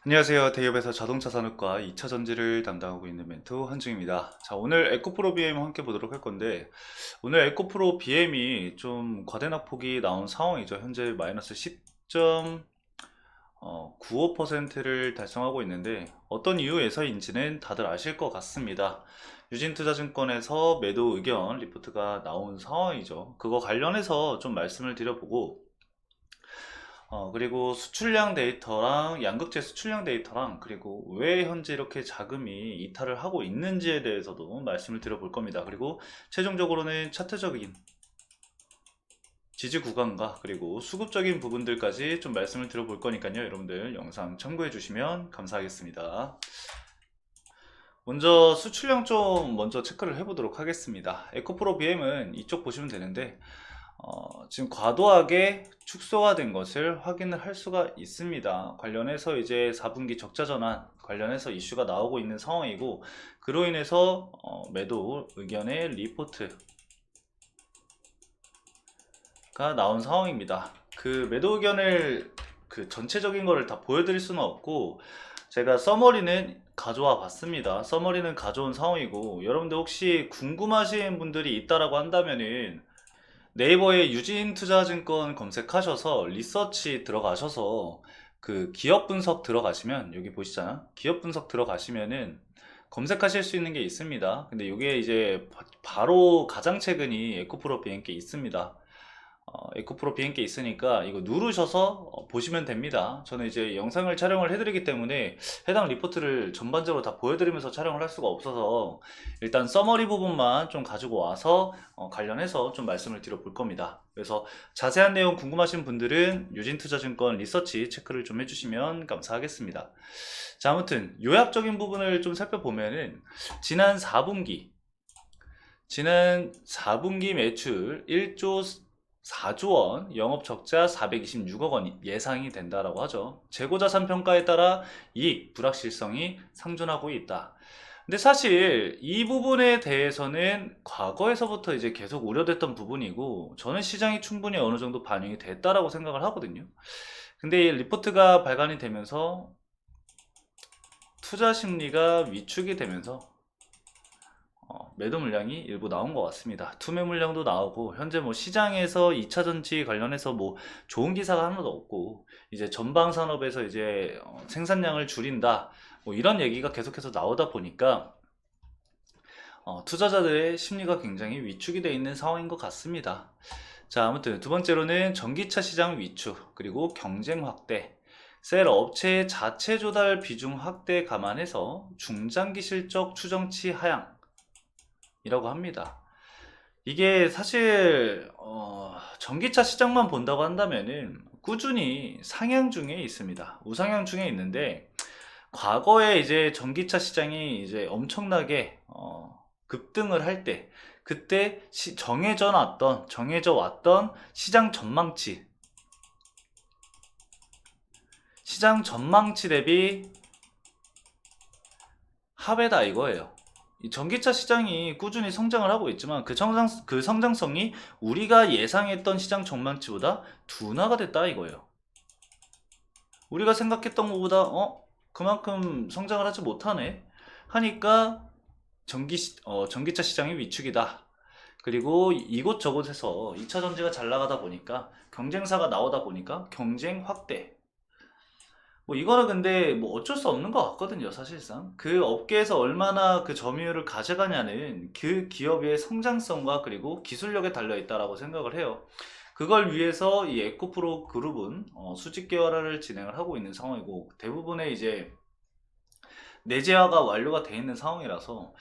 안녕하세요. 대기업에서 자동차 산업과 2차 전지를 담당하고 있는 멘토 한중입니다. 자, 오늘 에코프로 BM 함께 보도록 할 건데, 오늘 에코프로 BM이 좀 과대낙폭이 나온 상황이죠. 현재 마이너스 10.95%를 달성하고 있는데, 어떤 이유에서인지는 다들 아실 것 같습니다. 유진투자증권에서 매도 의견 리포트가 나온 상황이죠. 그거 관련해서 좀 말씀을 드려보고, 그리고 수출량 데이터랑 양극재 수출량 데이터랑 그리고 왜 현재 이렇게 자금이 이탈을 하고 있는지에 대해서도 말씀을 드려볼 겁니다. 그리고 최종적으로는 차트적인 지지 구간과 그리고 수급적인 부분들까지 좀 말씀을 드려볼 거니까요. 여러분들 영상 참고해 주시면 감사하겠습니다. 먼저 수출량 좀 먼저 체크를 해보도록 하겠습니다. 에코프로 BM은 이쪽 보시면 되는데 지금 과도하게 축소가 된 것을 확인을 할 수가 있습니다. 관련해서 이제 4분기 적자 전환 관련해서 이슈가 나오고 있는 상황이고, 그로 인해서 매도 의견의 리포트가 나온 상황입니다. 그 매도 의견을 그 전체적인 거를 다 보여드릴 수는 없고, 제가 서머리는 가져와 봤습니다. 서머리는 가져온 상황이고, 여러분들 혹시 궁금하신 분들이 있다라고 한다면은 네이버에 유진투자증권 검색하셔서 리서치 들어가셔서 그 기업 분석 들어가시면, 여기 보시잖아, 기업 분석 들어가시면은 검색하실 수 있는 게 있습니다. 근데 이게 이제 바로 가장 최근이 에코프로 비행기 있습니다. 에코프로 비행기 있으니까 이거 누르셔서 보시면 됩니다. 저는 이제 영상을 촬영을 해드리기 때문에 해당 리포트를 전반적으로 다 보여드리면서 촬영을 할 수가 없어서 일단 서머리 부분만 좀 가지고 와서 관련해서 좀 말씀을 드려볼 겁니다. 그래서 자세한 내용 궁금하신 분들은 유진투자증권 리서치 체크를 좀 해주시면 감사하겠습니다. 자, 아무튼 요약적인 부분을 좀 살펴보면은 지난 4분기 매출 1조 4조 원, 영업 적자 426억 원 예상이 된다라고 하죠. 재고자산 평가에 따라 이익 불확실성이 상존하고 있다. 근데 사실 이 부분에 대해서는 과거에서부터 이제 계속 우려됐던 부분이고, 저는 시장이 충분히 어느 정도 반영이 됐다라고 생각을 하거든요. 근데 이 리포트가 발간이 되면서 투자 심리가 위축이 되면서 매도 물량이 일부 나온 것 같습니다. 투매 물량도 나오고, 현재 뭐 시장에서 2차 전지 관련해서 뭐 좋은 기사가 하나도 없고, 이제 전방 산업에서 이제 생산량을 줄인다, 뭐 이런 얘기가 계속해서 나오다 보니까 투자자들의 심리가 굉장히 위축이 되어 있는 상황인 것 같습니다. 자, 아무튼 두 번째로는 전기차 시장 위축, 그리고 경쟁 확대, 셀 업체의 자체 조달 비중 확대 감안해서 중장기 실적 추정치 하향 이라고 합니다. 이게 사실 전기차 시장만 본다고 한다면은 꾸준히 상향 중에 있습니다. 우상향 중에 있는데, 과거에 이제 전기차 시장이 이제 엄청나게 급등을 할 때, 그때 정해져 왔던 시장 전망치 대비 하배다 이거예요. 이 전기차 시장이 꾸준히 성장을 하고 있지만 그 성장성이 우리가 예상했던 시장 전망치보다 둔화가 됐다 이거예요. 우리가 생각했던 것보다 그만큼 성장을 하지 못하네 하니까 전기차 시장이 위축이다. 그리고 이곳저곳에서 2차 전지가 잘 나가다 보니까, 경쟁사가 나오다 보니까 경쟁 확대, 뭐 이거는 근데 뭐 어쩔 수 없는 것 같거든요. 사실상 그 업계에서 얼마나 그 점유율을 가져가냐는 그 기업의 성장성과 그리고 기술력에 달려 있다라고 생각을 해요. 그걸 위해서 이 에코프로 그룹은 수직 계열화를 진행을 하고 있는 상황이고, 대부분의 이제 내재화가 완료가 돼 있는 상황이라서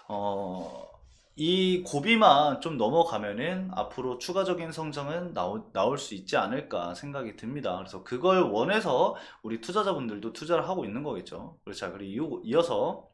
어, 이 고비만 좀 넘어가면은 앞으로 추가적인 성장은 나올 수 있지 않을까 생각이 듭니다. 그래서 그걸 원해서 우리 투자자분들도 투자를 하고 있는 거겠죠. 그렇죠. 자, 그리고 이어서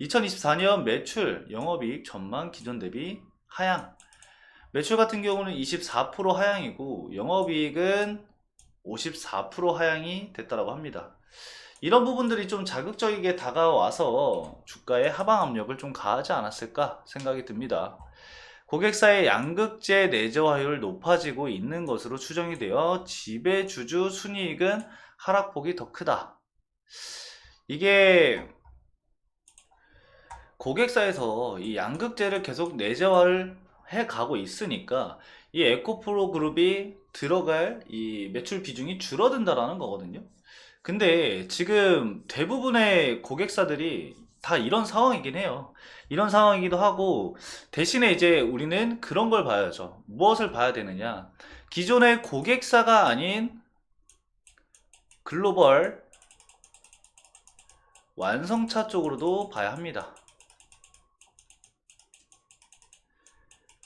2024년 매출, 영업이익 전망 기존 대비 하향. 매출 같은 경우는 24% 하향이고, 영업이익은 54% 하향이 됐다고 합니다. 이런 부분들이 좀 자극적이게 다가와서 주가에 하방 압력을 좀 가하지 않았을까 생각이 듭니다. 고객사의 양극재 내재화율 높아지고 있는 것으로 추정이 되어 지배주주 순이익은 하락폭이 더 크다. 이게 고객사에서 이 양극재를 계속 내재화를 해 가고 있으니까 이 에코프로 그룹이 들어갈 이 매출 비중이 줄어든다라는 거거든요. 근데 지금 대부분의 고객사들이 다 이런 상황이긴 해요. 이런 상황이기도 하고, 대신에 이제 우리는 그런 걸 봐야죠. 무엇을 봐야 되느냐? 기존의 고객사가 아닌 글로벌 완성차 쪽으로도 봐야 합니다.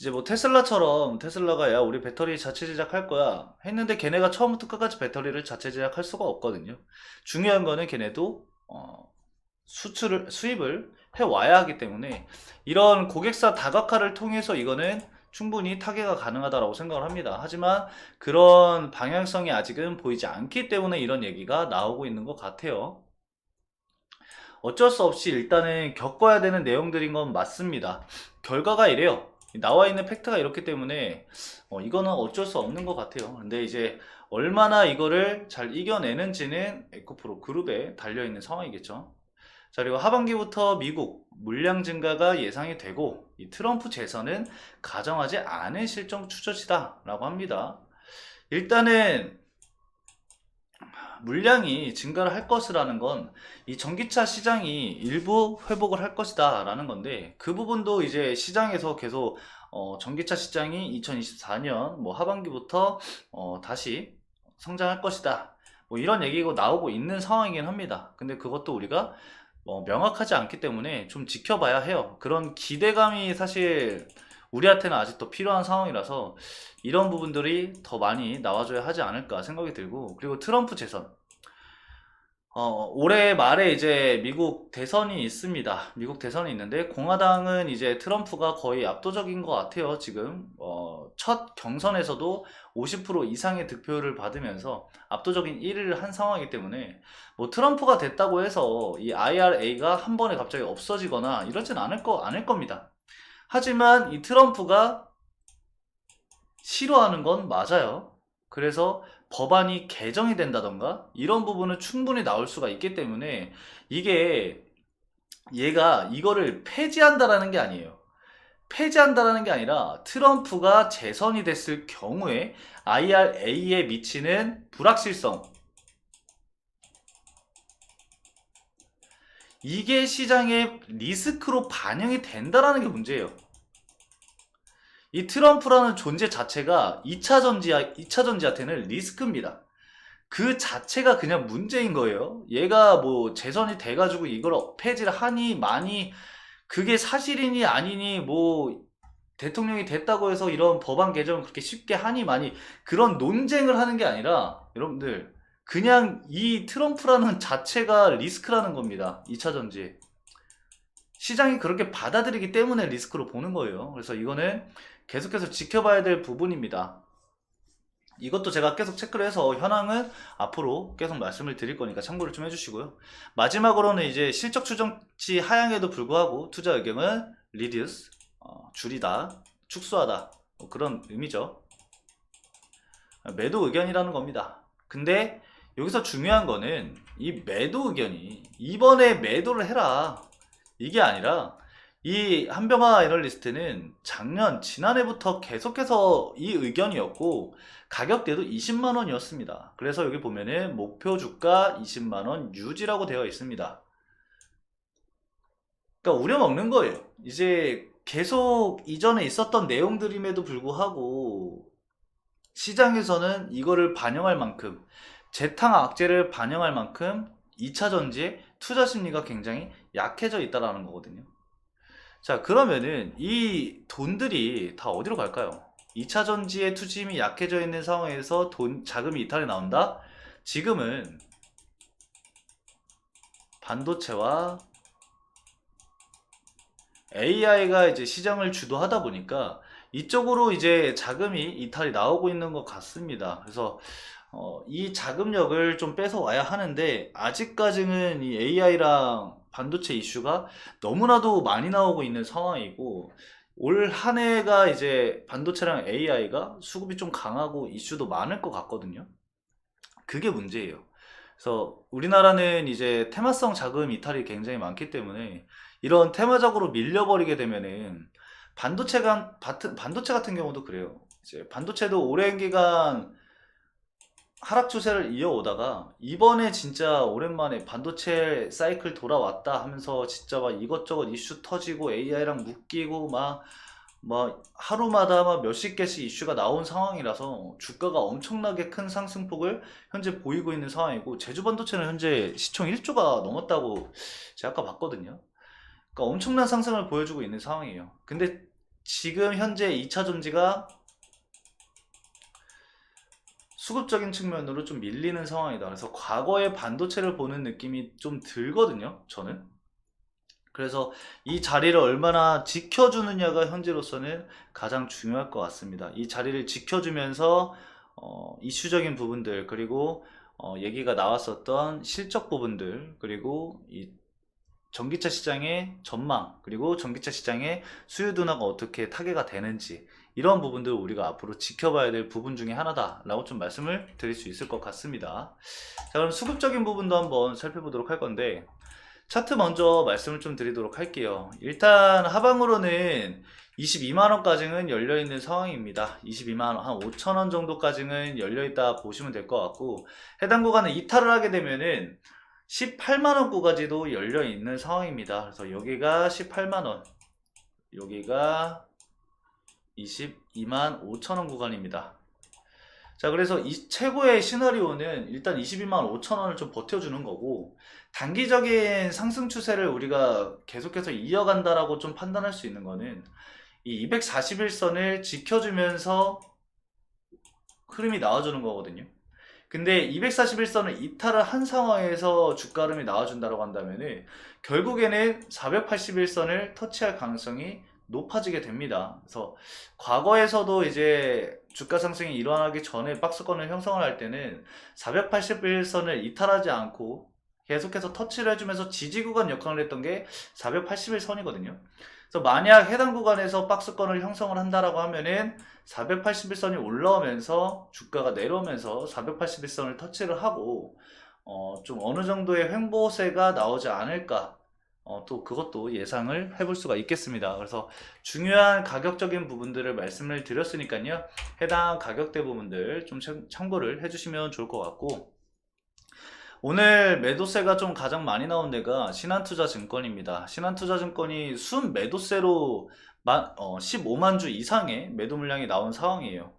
이제 뭐 테슬라처럼, 테슬라가 야 우리 배터리 자체 제작할 거야 했는데 걔네가 처음부터 끝까지 배터리를 자체 제작할 수가 없거든요. 중요한 거는 걔네도 수입을 해 와야 하기 때문에 이런 고객사 다각화를 통해서 이거는 충분히 타개가 가능하다고 생각을 합니다. 하지만 그런 방향성이 아직은 보이지 않기 때문에 이런 얘기가 나오고 있는 것 같아요. 어쩔 수 없이 일단은 겪어야 되는 내용들인 건 맞습니다. 결과가 이래요. 나와 있는 팩트가 이렇기 때문에 이거는 어쩔 수 없는 것 같아요. 근데 이제 얼마나 이거를 잘 이겨내는지는 에코프로 그룹에 달려있는 상황이겠죠. 자, 그리고 하반기부터 미국 물량 증가가 예상이 되고 이 트럼프 재선은 가정하지 않은 실적 추저치다 라고 합니다. 일단은 물량이 증가를 할 것이라는 건 이 전기차 시장이 일부 회복을 할 것이다 라는 건데, 그 부분도 이제 시장에서 계속 전기차 시장이 2024년 뭐 하반기부터 다시 성장할 것이다 뭐 이런 얘기가 나오고 있는 상황이긴 합니다. 근데 그것도 우리가 명확하지 않기 때문에 좀 지켜봐야 해요. 그런 기대감이 사실 우리한테는 아직도 필요한 상황이라서 이런 부분들이 더 많이 나와줘야 하지 않을까 생각이 들고, 그리고 트럼프 재선. 올해 말에 이제 미국 대선이 있습니다. 미국 대선이 있는데 공화당은 이제 트럼프가 거의 압도적인 것 같아요. 지금 첫 경선에서도 50% 이상의 득표를 받으면서 압도적인 1위를 한 상황이기 때문에 뭐 트럼프가 됐다고 해서 이 IRA가 한 번에 갑자기 없어지거나 이러진 않을 겁니다. 하지만 이 트럼프가 싫어하는 건 맞아요. 그래서 법안이 개정이 된다던가 이런 부분은 충분히 나올 수가 있기 때문에 이게 얘가 이거를 폐지한다라는 게 아니에요. 폐지한다라는 게 아니라 트럼프가 재선이 됐을 경우에 IRA에 미치는 불확실성, 이게 시장의 리스크로 반영이 된다라는 게 문제예요. 이 트럼프라는 존재 자체가 2차 전지한테는 리스크입니다. 그 자체가 그냥 문제인 거예요. 얘가 뭐 재선이 돼가지고 이걸 폐지를 하니 마니, 그게 사실이니 아니니, 뭐 대통령이 됐다고 해서 이런 법안 개정을 그렇게 쉽게 하니 마니, 그런 논쟁을 하는 게 아니라 여러분들 그냥 이 트럼프라는 자체가 리스크라는 겁니다. 2차 전지. 시장이 그렇게 받아들이기 때문에 리스크로 보는 거예요. 그래서 이거는 계속해서 지켜봐야 될 부분입니다. 이것도 제가 계속 체크를 해서 현황은 앞으로 계속 말씀을 드릴 거니까 참고를 좀 해주시고요. 마지막으로는 이제 실적 추정치 하향에도 불구하고 투자 의견은 reduce, 줄이다, 축소하다, 뭐 그런 의미죠. 매도 의견이라는 겁니다. 근데 여기서 중요한 거는 이 매도 의견이 이번에 매도를 해라 이게 아니라, 이 한병화 애널리스트는 지난해부터 계속해서 이 의견이었고 가격대도 20만원이었습니다. 그래서 여기 보면은 목표 주가 20만원 유지라고 되어 있습니다. 그러니까 우려먹는 거예요. 이제 계속 이전에 있었던 내용들임에도 불구하고 시장에서는 이거를 반영할 만큼, 재탕 악재를 반영할 만큼 2차 전지의 투자 심리가 굉장히 약해져 있다는 거거든요. 자, 그러면은 이 돈들이 다 어디로 갈까요? 2차 전지의 투심이 약해져 있는 상황에서 자금이 이탈이 나온다? 지금은 반도체와 AI가 이제 시장을 주도하다 보니까 이쪽으로 이제 자금이 이탈이 나오고 있는 것 같습니다. 그래서 이 자금력을 좀 뺏어 와야 하는데 아직까지는 이 AI랑 반도체 이슈가 너무나도 많이 나오고 있는 상황이고, 올 한 해가 이제 반도체랑 AI가 수급이 좀 강하고 이슈도 많을 것 같거든요. 그게 문제예요. 그래서 우리나라는 이제 테마성 자금 이탈이 굉장히 많기 때문에 이런 테마적으로 밀려버리게 되면은 반도체 같은 경우도 그래요. 이제 반도체도 오랜 기간 하락 추세를 이어오다가 이번에 진짜 오랜만에 반도체 사이클 돌아왔다 하면서 진짜 막 이것저것 이슈 터지고 AI랑 묶이고 막 하루마다 막 몇십 개씩 이슈가 나온 상황이라서 주가가 엄청나게 큰 상승폭을 현재 보이고 있는 상황이고, 제주 반도체는 현재 시총 1조가 넘었다고 제가 아까 봤거든요. 그러니까 엄청난 상승을 보여주고 있는 상황이에요. 근데 지금 현재 2차 전지가 수급적인 측면으로 좀 밀리는 상황이다. 그래서 과거의 반도체를 보는 느낌이 좀 들거든요, 저는. 그래서 이 자리를 얼마나 지켜주느냐가 현재로서는 가장 중요할 것 같습니다. 이 자리를 지켜주면서 이슈적인 부분들, 그리고 얘기가 나왔었던 실적 부분들, 그리고 이 전기차 시장의 전망, 그리고 전기차 시장의 수요 둔화가 어떻게 타개가 되는지, 이런 부분들을 우리가 앞으로 지켜봐야 될 부분 중에 하나다 라고 좀 말씀을 드릴 수 있을 것 같습니다. 자, 그럼 수급적인 부분도 한번 살펴보도록 할 건데, 차트 먼저 말씀을 좀 드리도록 할게요. 일단 하방으로는 22만원까지는 열려있는 상황입니다. 22만원, 한 5천원 정도까지는 열려있다 보시면 될 것 같고, 해당 구간을 이탈을 하게 되면은 18만원 구간지도 열려있는 상황입니다. 그래서 여기가 18만원, 여기가 22만 5천원 구간입니다. 자, 그래서 이 최고의 시나리오는 일단 22만 5천원을 좀 버텨주는 거고, 단기적인 상승 추세를 우리가 계속해서 이어간다라고 좀 판단할 수 있는 거는 이 241선을 지켜주면서 흐름이 나와주는 거거든요. 근데 241선을 이탈을 한 상황에서 주가 흐름이 나와준다고 한다면은 결국에는 481선을 터치할 가능성이 높아지게 됩니다. 그래서 과거에서도 이제 주가 상승이 일어나기 전에 박스권을 형성을 할 때는 481선을 이탈하지 않고 계속해서 터치를 해주면서 지지 구간 역할을 했던 게 481선이거든요. 그래서 만약 해당 구간에서 박스권을 형성을 한다라고 하면은 481선이 올라오면서 주가가 내려오면서 481선을 터치를 하고 좀 어느 정도의 횡보세가 나오지 않을까, 또 그것도 예상을 해볼 수가 있겠습니다. 그래서 중요한 가격적인 부분들을 말씀을 드렸으니까요, 해당 가격대 부분들 좀 참고를 해주시면 좋을 것 같고, 오늘 매도세가 좀 가장 많이 나온 데가 신한투자증권입니다. 신한투자증권이 순 매도세로 15만 주 이상의 매도 물량이 나온 상황이에요.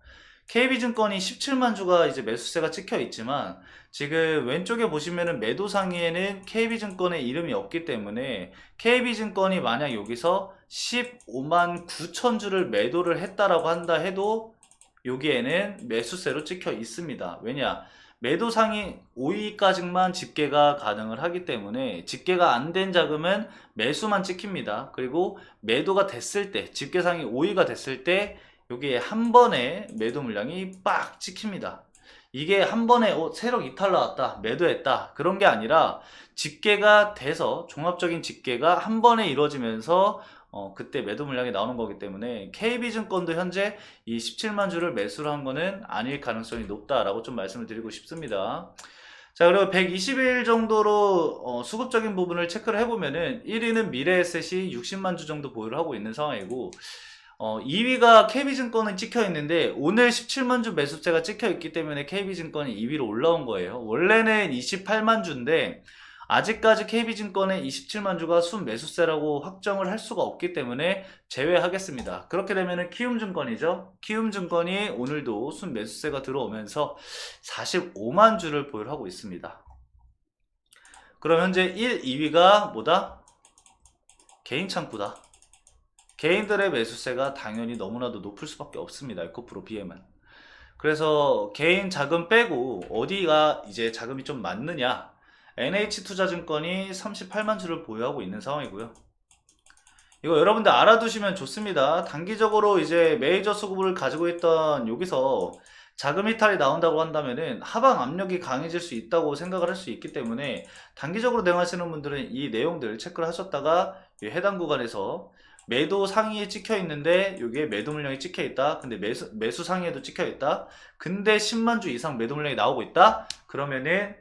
KB증권이 17만 주가 이제 매수세가 찍혀 있지만, 지금 왼쪽에 보시면은 매도 상위에는 KB증권의 이름이 없기 때문에 KB증권이 만약 여기서 15만 9천 주를 매도를 했다라고 한다 해도 여기에는 매수세로 찍혀 있습니다. 왜냐? 매도 상위 5위까지만 집계가 가능을 하기 때문에 집계가 안 된 자금은 매수만 찍힙니다. 그리고 매도가 됐을 때, 집계 상위 5위가 됐을 때 여기에 한 번에 매도 물량이 빡 찍힙니다. 이게 한 번에 세력 이탈 나왔다, 매도했다, 그런 게 아니라 집계가 돼서 종합적인 집계가 한 번에 이루어지면서 그때 매도 물량이 나오는 거기 때문에 KB증권도 현재 이 17만 주를 매수를 한 거는 아닐 가능성이 높다라고 좀 말씀을 드리고 싶습니다. 자, 그리고 120일 정도로 수급적인 부분을 체크를 해보면은 1위는 미래에셋이 60만 주 정도 보유를 하고 있는 상황이고, 2위가 KB증권은 찍혀 있는데 오늘 17만 주 매수세가 찍혀 있기 때문에 KB증권이 2위로 올라온 거예요. 원래는 28만 주인데 아직까지 KB증권의 27만 주가 순 매수세라고 확정을 할 수가 없기 때문에 제외하겠습니다. 그렇게 되면은 키움증권이죠. 키움증권이 오늘도 순 매수세가 들어오면서 45만 주를 보유를 하고 있습니다. 그럼 현재 1, 2위가 뭐다? 개인 창구다. 개인들의 매수세가 당연히 너무나도 높을 수밖에 없습니다. 에코프로 BM은. 그래서 개인 자금 빼고 어디가 이제 자금이 좀 많느냐? NH투자증권이 38만 주를 보유하고 있는 상황이고요. 이거 여러분들 알아두시면 좋습니다. 단기적으로 이제 메이저 수급을 가지고 있던 여기서 자금 이탈이 나온다고 한다면은 하방 압력이 강해질 수 있다고 생각을 할 수 있기 때문에 단기적으로 대응하시는 분들은 이 내용들 체크를 하셨다가 해당 구간에서 매도 상위에 찍혀 있는데 여기에 매도 물량이 찍혀 있다. 근데 매수 상위에도 찍혀 있다. 근데 10만 주 이상 매도 물량이 나오고 있다. 그러면은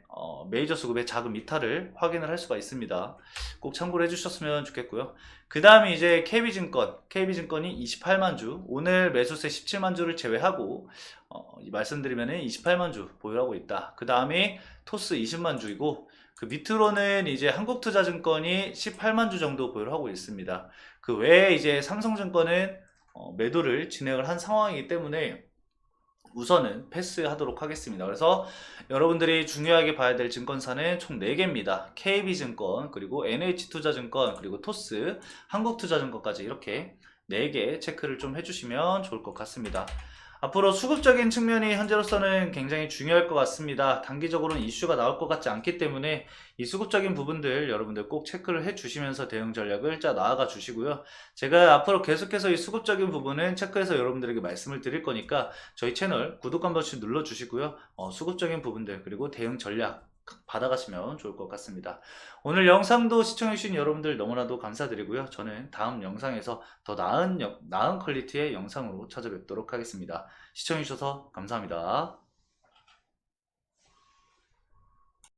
메이저 수급의 자금 이탈을 확인을 할 수가 있습니다. 꼭 참고를 해주셨으면 좋겠고요. 그 다음에 이제 KB증권이 28만 주, 오늘 매수세 17만 주를 제외하고 말씀드리면은 28만 주 보유하고 있다. 그 다음에 토스 20만 주이고 그 밑으로는 이제 한국투자증권이 18만 주 정도 보유를 하고 있습니다. 그 외에 이제 삼성증권은 매도를 진행을 한 상황이기 때문에 우선은 패스하도록 하겠습니다. 그래서 여러분들이 중요하게 봐야 될 증권사는 총 4개입니다. KB증권, 그리고 NH투자증권, 그리고 토스, 한국투자증권까지 이렇게 4개 체크를 좀 해주시면 좋을 것 같습니다. 앞으로 수급적인 측면이 현재로서는 굉장히 중요할 것 같습니다. 단기적으로는 이슈가 나올 것 같지 않기 때문에 이 수급적인 부분들 여러분들 꼭 체크를 해 주시면서 대응 전략을 짜 나아가 주시고요. 제가 앞으로 계속해서 이 수급적인 부분은 체크해서 여러분들에게 말씀을 드릴 거니까 저희 채널 구독 한 번씩 눌러 주시고요. 수급적인 부분들 그리고 대응 전략 받아가시면 좋을 것 같습니다. 오늘 영상도 시청해주신 여러분들 너무나도 감사드리고요. 저는 다음 영상에서 더 나은 퀄리티의 영상으로 찾아뵙도록 하겠습니다. 시청해주셔서 감사합니다.